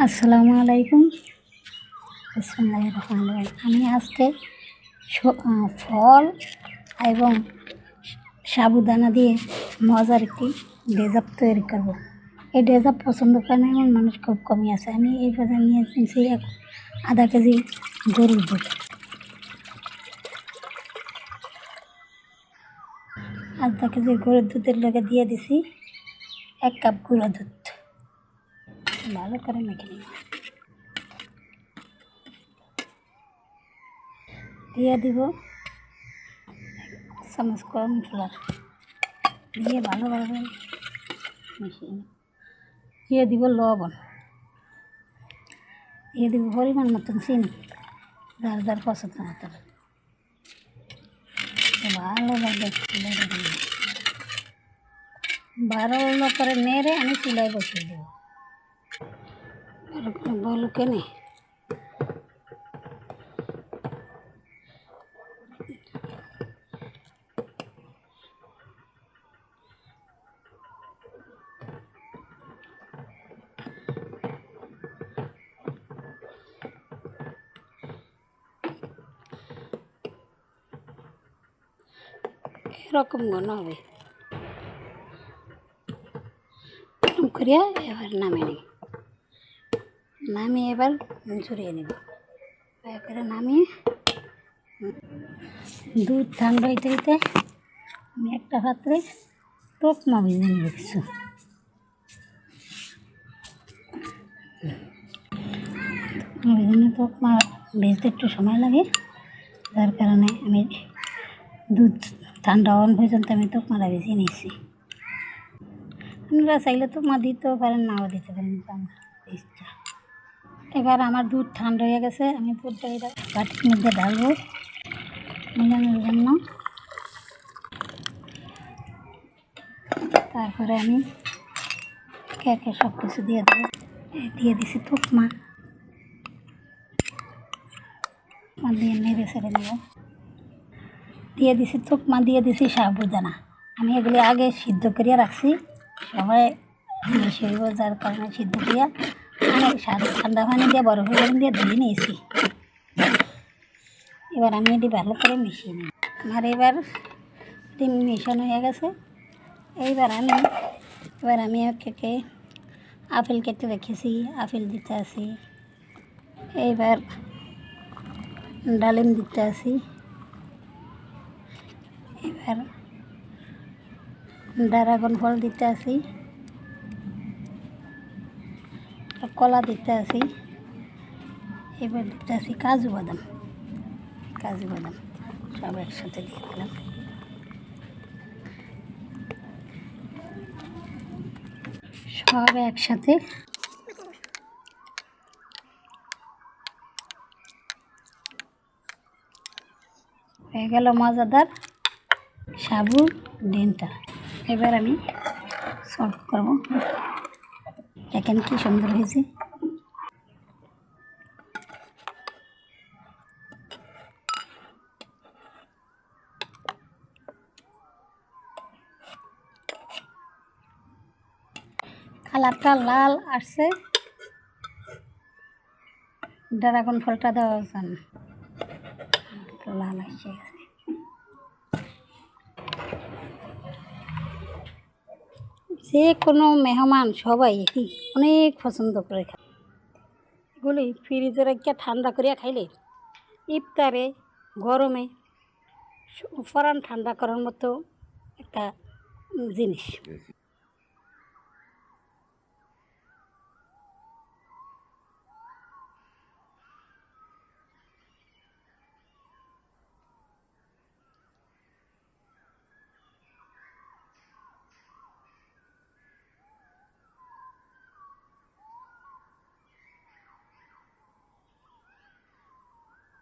আসসালামু আলাইকুম। বিসমিল্লাহির রহমানির রহিম। আমি আজকে ফল এবং সাবুদানা দিয়ে মজার একটি ডেজার্ট তৈরি করব। এই ডেজার্ট পছন্দ করে না এমন মানুষ খুব কমই আছে। আমি এই পর্যন্ত নিয়ে নিয়েছি আধা কেজি গরুর দুধ। আধা কেজি গরুর দুধের লগে দিয়ে দিছি 1 কাপ গুঁড়া দুধ। ভালো করে মেখে নিব। দিয়ে দিব 1 চামচ কর্নফ্লাওয়ার, দিয়ে ভালোভাবে মিশিয়ে নিব। দিয়ে দিব লবণ, দিয়ে দিব পরিমাণ মতন চিনি, যার যার পছন্দ মতন। ভালোভাবে ভালো করে নেড়ে আমি চুলায় বসিয়ে দেব। ভালো করে বলুকে নে এরকম ঘন হবে। এরকম করিয়া এবার নামিয়ে এবার ঝরিয়ে নেব। এবারে নামিয়ে দুধ ঠান্ডা হইতে হইতে আমি একটা পাত্রে তোকমা ভেজে নিব। কিছু তোকমা ভেজতে একটু সময় লাগে, যার কারণে আমি দুধ ঠান্ডা হওয়ার পর্যন্ত আমি তোকমাটা ভেজে নিয়েছি। আপনারা চাইলে তোকমা দিতেও পারেন, নাও দিতে পারেন, ইচ্ছা। এবার আমার দুধ ঠান্ডা হয়ে গেছে, আমি দুধটা এটা বাটির মধ্যে ঢালবো মিলানোর জন্য। তারপরে আমি একে সব কিছু দিয়ে দেবো। দিয়ে দিছি তোকমা, দিয়ে নেড়ে ছেড়ে নেব। দিয়ে দিছি তোকমা, দিয়ে দিছি সাবুদানা। আমি এগুলি আগে সিদ্ধ করিয়া রাখছি, সবাই মিশিয়ে, যার কারণে সিদ্ধ করিয়া অনেক ঠান্ডা পানি দিয়ে বরফ পানি দিয়ে ধুয়ে নিয়েছি। এবার আমি এটি ভালো করে মিশিয়ে নিই। আমার এবার এটি মিশানো হয়ে গেছে। এবার আমি কেকে আপেল কেটে রেখেছি, আপেল দিতে আসি। এইবার ডালিম দিতে আসি। এবার ড্রাগন ফল দিতে আসি, কলা দিতে আসি। এবার দিতে আসি কাজু বাদাম সব একসাথে দিয়ে দিলাম। সব একসাথে হয়ে গেল মজাদার সাবু ডিমটা। এবার আমি সার্ভ করব। দেখেন কি সুন্দর হয়েছে। কালারটা লাল আসছে, ড্রাগন ফলটা দেওয়ার জন্য লাল আসছে। যে কোনো মেহমান সবাই অনেক পছন্দ করে খায়। এগুলি ফ্রিজে রেখে ঠান্ডা করিয়া খাইলে ইফতারে গরমে পরান ঠান্ডা করার মতো একটা জিনিস।